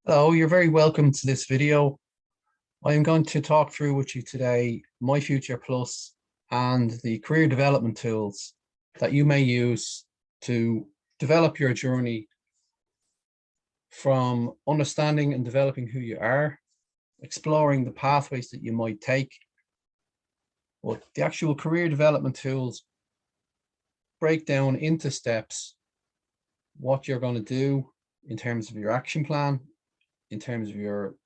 Hello, you're very welcome to this video. I am going to talk through with you today MyFuture Plus and the career development tools that you may use to develop your journey from understanding and developing who you are, exploring the pathways that you might take. But the actual career development tools break down into steps what you're going to do in terms of your action plan, in terms of your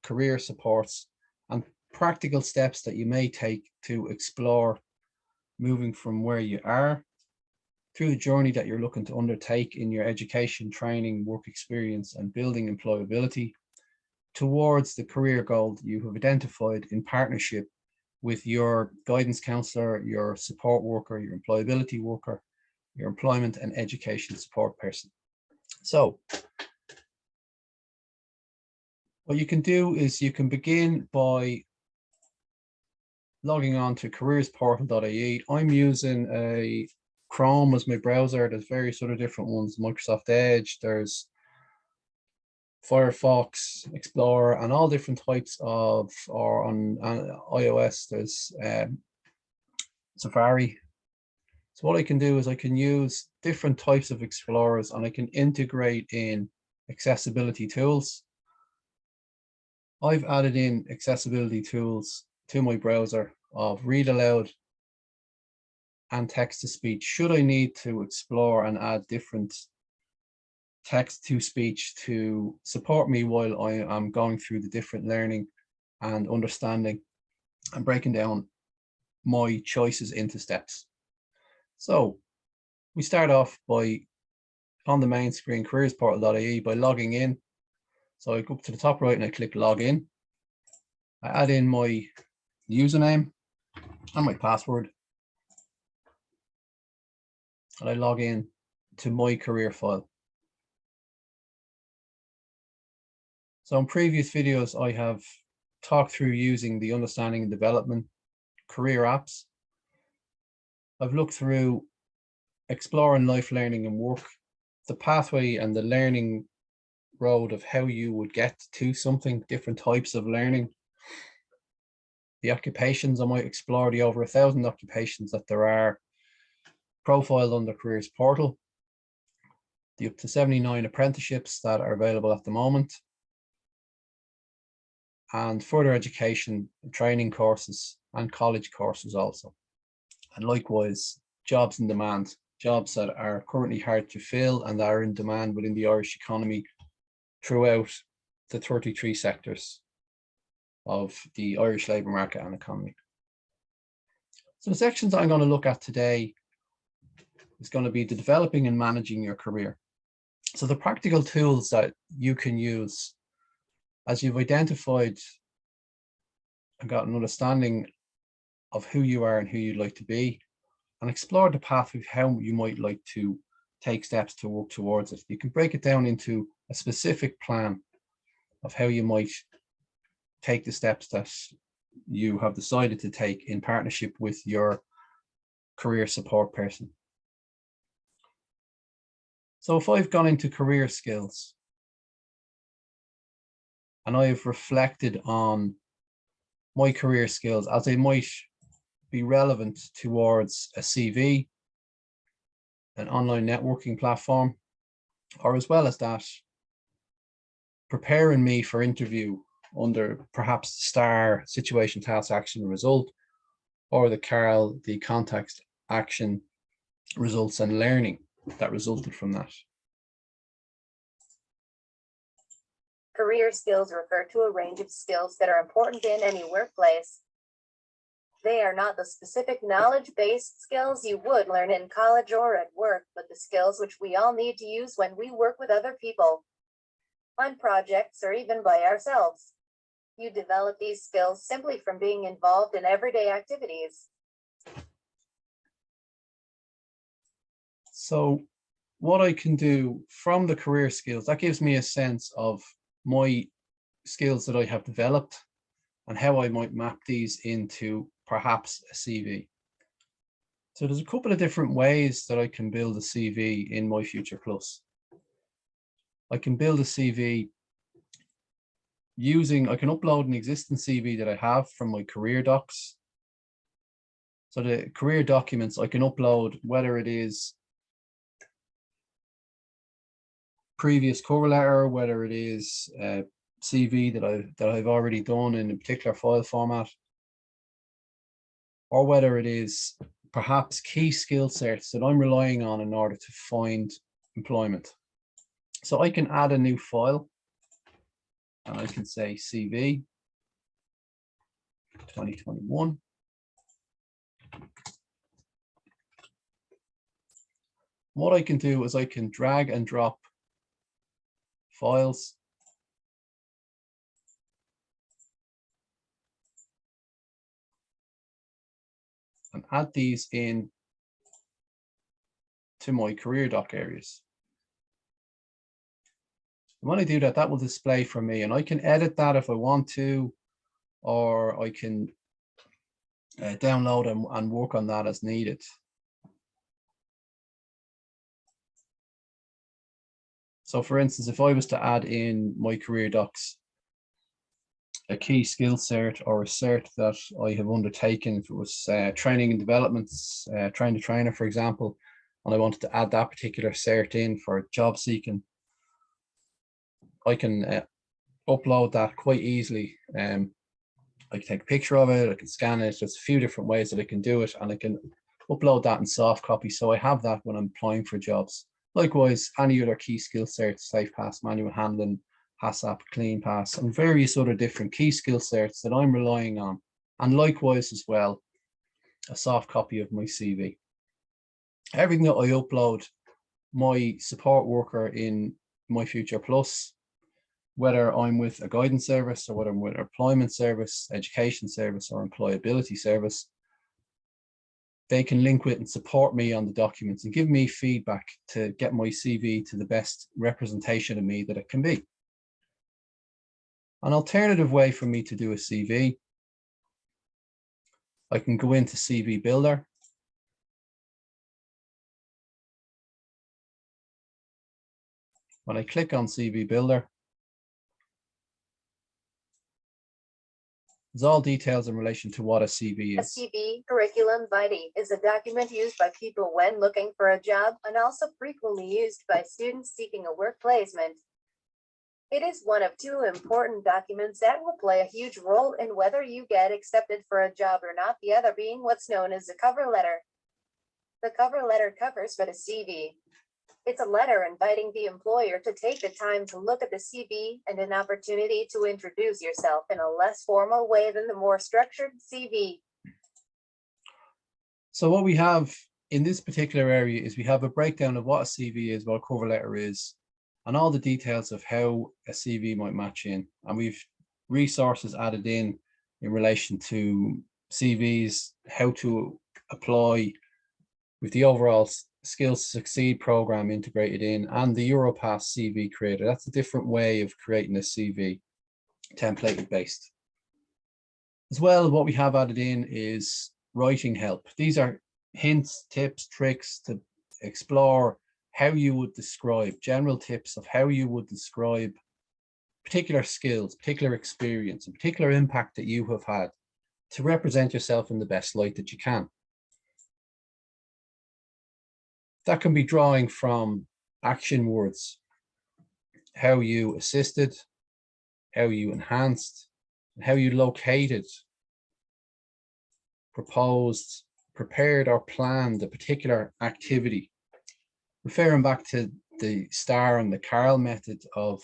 career supports, and practical steps that you may take to explore moving from where you are through the journey that you're looking to undertake in your education, training, work experience, and building employability towards the career goal that you have identified in partnership with your guidance counselor, your support worker, your employability worker, your employment and education support person. So what you can do is you can begin by logging on to CareersPortal.ie. I'm using a Chrome as my browser. There's various other different ones, Microsoft Edge, there's Firefox, Explorer, and all different types of, or on iOS, there's Safari. So what I can do is I can use different types of explorers and I can integrate in accessibility tools. I've added in accessibility tools to my browser of read aloud and text to speech should I need to explore and add different text to speech to support me while I am going through the different learning and understanding and breaking down my choices into steps. So we start off by, on the main screen, CareersPortal.ie, by logging in. So I go up to the top right and I click login. I add in my username and my password. And I log in to my career file. So in previous videos, I have talked through using the understanding and development career apps. I've looked through exploring life learning and work, the pathway and the learning road of how you would get to something, different types of learning. The occupations, I might explore the over 1,000 occupations that there are profiled on the Careers Portal, the up to 79 apprenticeships that are available at the moment, and further education, training courses, and college courses also. And likewise, jobs in demand, jobs that are currently hard to fill and are in demand within the Irish economy throughout the 33 sectors of the Irish labour market and economy. So the sections that I'm going to look at today is going to be the developing and managing your career. So the practical tools that you can use as you've identified and got an understanding of who you are and who you'd like to be, and explore the path of how you might like to take steps to work towards it. You can break it down into a specific plan of how you might take the steps that you have decided to take in partnership with your career support person. So if I've gone into career skills and I've reflected on my career skills as they might be relevant towards a CV, an online networking platform, or as well as that, preparing me for interview under perhaps STAR, situation, task, action, result, or the CARL, the context, action, results, and learning that resulted from that. Career skills refer to a range of skills that are important in any workplace. They are not the specific knowledge-based skills you would learn in college or at work, but the skills which we all need to use when we work with other people, on projects, or even by ourselves. You develop these skills simply from being involved in everyday activities. So what I can do from the career skills, that gives me a sense of my skills that I have developed and how I might map these into perhaps a CV. So there's a couple of different ways that I can build a CV in MyFuture Plus. I can build a CV I can upload an existing CV that I have from my career docs. So the career documents I can upload, whether it is previous cover letter, whether it is a CV that I've already done in a particular file format, or whether it is perhaps key skill sets that I'm relying on in order to find employment. So I can add a new file and I can say CV 2021. What I can do is I can drag and drop files and add these in to my career doc areas. And when I do that, that will display for me, and I can edit that if I want to, or I can download and work on that as needed. So for instance, if I was to add in my career docs a key skill cert or a cert that I have undertaken, if it was training and developments, train the trainer, for example, and I wanted to add that particular cert in for job seeking, I can upload that quite easily. I can take a picture of it, I can scan it. There's a few different ways that I can do it, and I can upload that in soft copy, so I have that when I'm applying for jobs. Likewise, any other key skill certs, Safe Pass, manual handling, HACCP, Clean Pass, and various other different key skill certs that I'm relying on. And likewise as well, a soft copy of my CV. Everything that I upload, my support worker in MyFuture Plus, whether I'm with a guidance service or whether I'm with an employment service, education service, or employability service, they can link with and support me on the documents and give me feedback to get my CV to the best representation of me that it can be. An alternative way for me to do a CV, I can go into CV Builder. When I click on CV Builder, there's all details in relation to what a CV is. A CV, curriculum vitae, is a document used by people when looking for a job and also frequently used by students seeking a work placement. It is one of two important documents that will play a huge role in whether you get accepted for a job or not, the other being what's known as a cover letter. The cover letter covers for the CV. It's a letter inviting the employer to take the time to look at the CV and an opportunity to introduce yourself in a less formal way than the more structured CV. So what we have in this particular area is we have a breakdown of what a CV is, what a cover letter is, and all the details of how a CV might match in. And we've resources added in relation to CVs, how to apply, with the overall Skills to Succeed program integrated in, and the Europass CV creator. That's a different way of creating a CV, templated based. As well, what we have added in is writing help. These are hints, tips, tricks to explore how you would describe, general tips of how you would describe particular skills, particular experience, and particular impact that you have had to represent yourself in the best light that you can. That can be drawing from action words, how you assisted, how you enhanced, how you located, proposed, prepared, or planned a particular activity. Referring back to the STAR and the Carl method of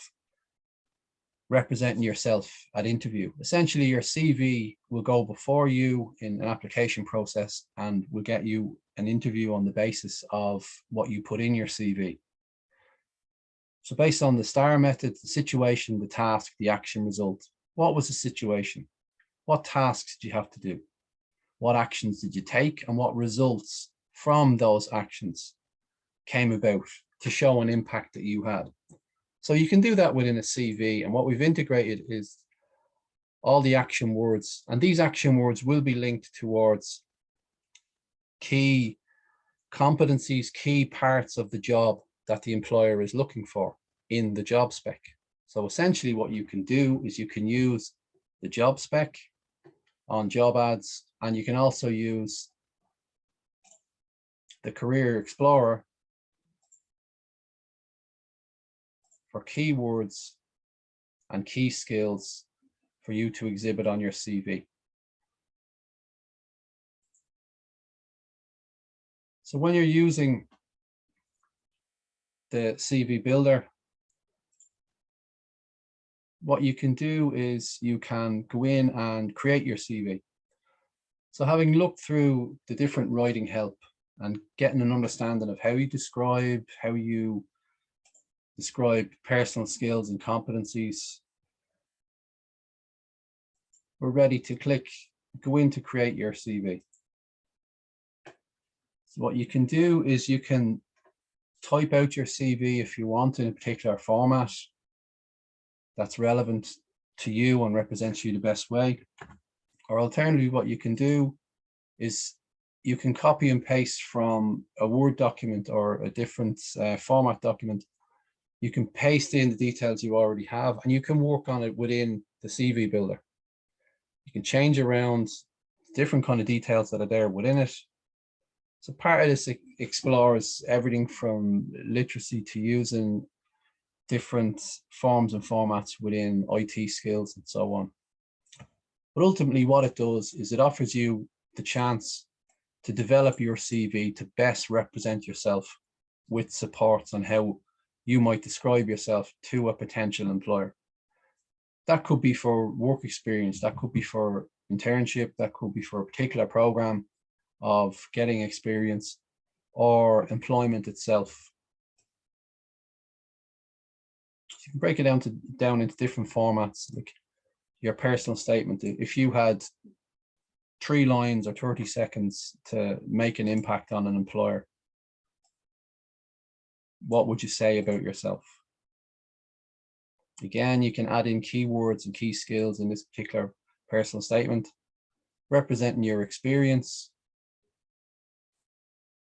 representing yourself at interview. Essentially, your CV will go before you in an application process and will get you an interview on the basis of what you put in your CV. So based on the STAR method, the situation, the task, the action, result. What was the situation? What tasks did you have to do? What actions did you take? And what results from those actions came about to show an impact that you had? So you can do that within a CV. And what we've integrated is all the action words. And these action words will be linked towards key competencies, key parts of the job that the employer is looking for in the job spec. So essentially what you can do is you can use the job spec on job ads, and you can also use the Career Explorer for keywords and key skills for you to exhibit on your CV. So when you're using the CV builder, what you can do is you can go in and create your CV. So having looked through the different writing help and getting an understanding of how you describe personal skills and competencies, we're ready to go in to create your CV. So what you can do is you can type out your CV if you want in a particular format that's relevant to you and represents you the best way. Or alternatively, what you can do is you can copy and paste from a Word document or a different format document. You can paste in the details you already have, and you can work on it within the CV builder. You can change around different kind of details that are there within it. So part of this explores everything from literacy to using different forms and formats within IT skills and so on. But ultimately what it does is it offers you the chance to develop your CV to best represent yourself with supports on how you might describe yourself to a potential employer. That could be for work experience, that could be for internship, that could be for a particular program of getting experience, or employment itself. You can break it down into different formats, like your personal statement. If you had 3 lines or 30 seconds to make an impact on an employer, what would you say about yourself? Again, you can add in keywords and key skills in this particular personal statement, representing your experience,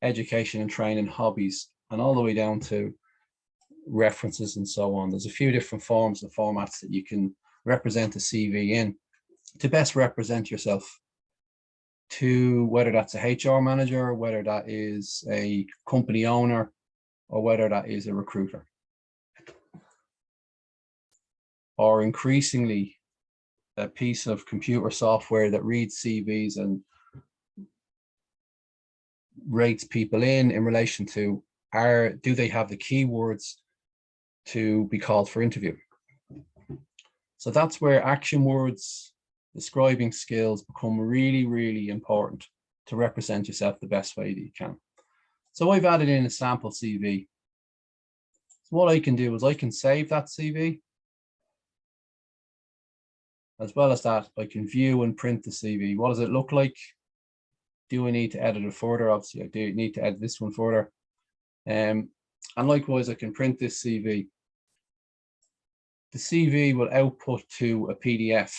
education and training, hobbies, and all the way down to references and so on. There's a few different forms and formats that you can represent a CV in to best represent yourself to, whether that's a HR manager, whether that is a company owner, or whether that is a recruiter. Or increasingly, a piece of computer software that reads CVs and rates people in relation to do they have the keywords to be called for interview. So that's where action words, describing skills become really, really important to represent yourself the best way that you can. So I've added in a sample CV. So what I can do is I can save that CV. As well as that, I can view and print the CV. What does it look like? Do I need to edit it further? Obviously, I do need to edit this one further. And likewise, I can print this CV. The CV will output to a PDF.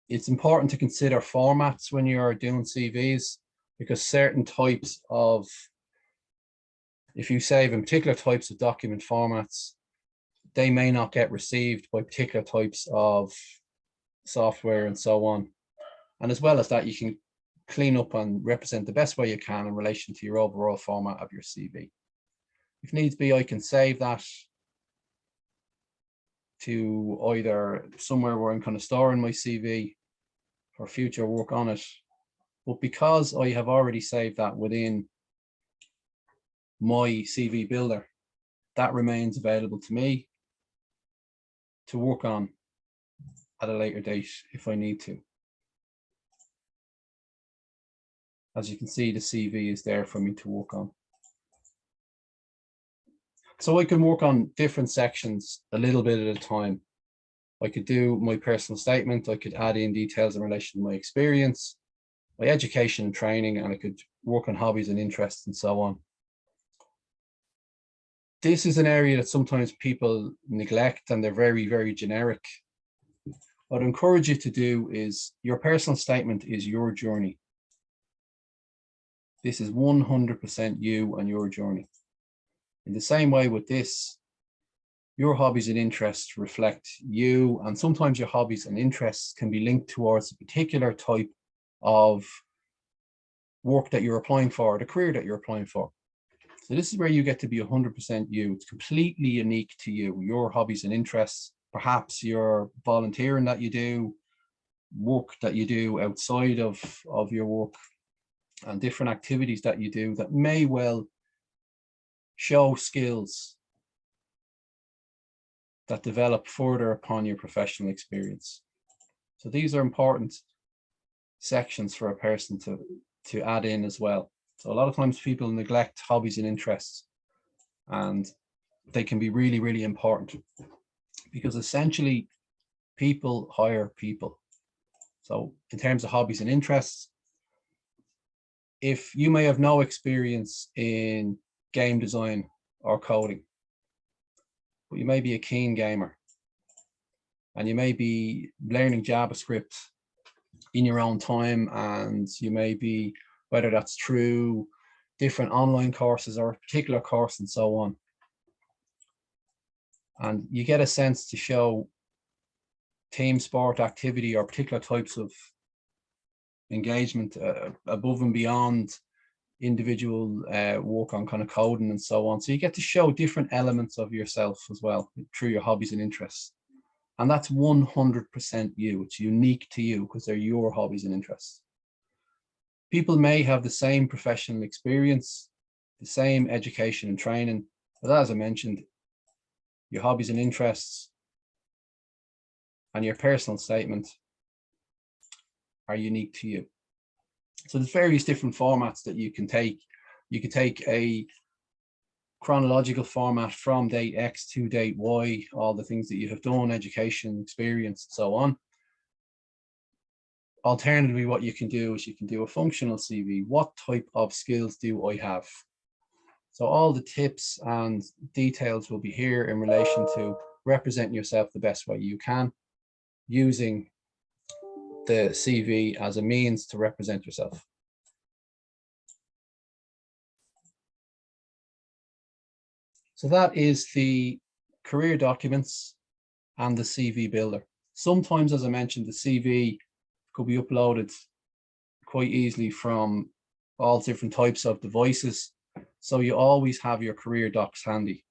It's important to consider formats when you're doing CVs, because certain types of, if you save in particular types of document formats, they may not get received by particular types of software and so on. And as well as that, you can clean up and represent the best way you can in relation to your overall format of your CV. If needs be, I can save that to either somewhere where I'm kind of storing my CV for future work on it. But because I have already saved that within my CV builder, that remains available to me to work on at a later date if I need to. As you can see, the CV is there for me to work on. So I can work on different sections a little bit at a time. I could do my personal statement, I could add in details in relation to my experience, my education and training, and I could work on hobbies and interests and so on. This is an area that sometimes people neglect and they're very, very generic. What I encourage you to do is, your personal statement is your journey. This is 100% you and your journey. In the same way with this, Your hobbies and interests reflect you, and sometimes your hobbies and interests can be linked towards a particular type of work that you're applying for, the career that you're applying for. So this is where you get to be 100% you. It's completely unique to you, your hobbies and interests, perhaps your volunteering that you do, work that you do outside of your work, and different activities that you do that may well show skills that develop further upon your professional experience. So these are important sections for a person to add in as well. So a lot of times people neglect hobbies and interests, and they can be really, really important, because essentially people hire people. So in terms of hobbies and interests, if you may have no experience in game design or coding, but you may be a keen gamer, and you may be learning JavaScript in your own time, and you may be, whether that's through different online courses or a particular course and so on, and you get a sense to show team sport activity or particular types of engagement above and beyond individual work on kind of coding and so on. So you get to show different elements of yourself as well through your hobbies and interests. And that's 100% you. It's unique to you because they're your hobbies and interests. People may have the same professional experience, the same education and training, but as I mentioned, your hobbies and interests and your personal statement are unique to you. So there's various different formats that you can take. You could take a chronological format from date X to date Y, all the things that you have done, education, experience, and so on. Alternatively, what you can do is you can do a functional CV. What type of skills do I have? So all the tips and details will be here in relation to representing yourself the best way you can, using the CV as a means to represent yourself. So that is the career documents and the CV builder. Sometimes, as I mentioned, the CV could be uploaded quite easily from all different types of devices. So you always have your career docs handy,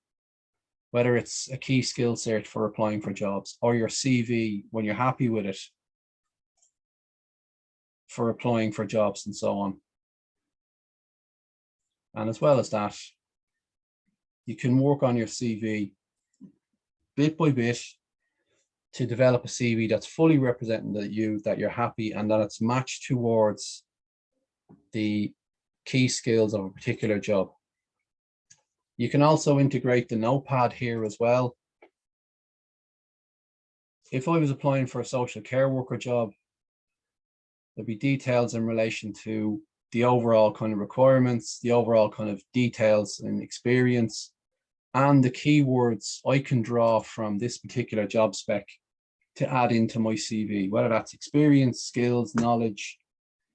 whether it's a key skill search for applying for jobs, or your CV when you're happy with it for applying for jobs and so on. And as well as that, you can work on your CV bit by bit to develop a CV that's fully representing that you're happy and that it's matched towards the key skills of a particular job. You can also integrate the notepad here as well. If I was applying for a social care worker job, there'd be details in relation to the overall kind of requirements, the overall kind of details and experience, and the keywords I can draw from this particular job spec to add into my CV, whether that's experience, skills, knowledge,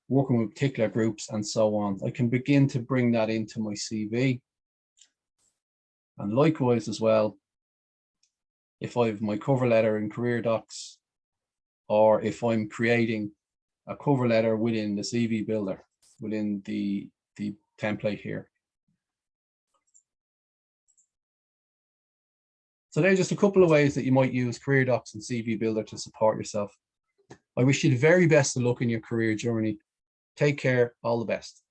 working with particular groups, and so on. I can begin to bring that into my CV. And likewise as well, if I have my cover letter in Career Docs, or if I'm creating a cover letter within the CV builder, within the template here. So there's just a couple of ways that you might use Career Docs and CV Builder to support yourself. I wish you the very best of luck in your career journey. Take care, all the best.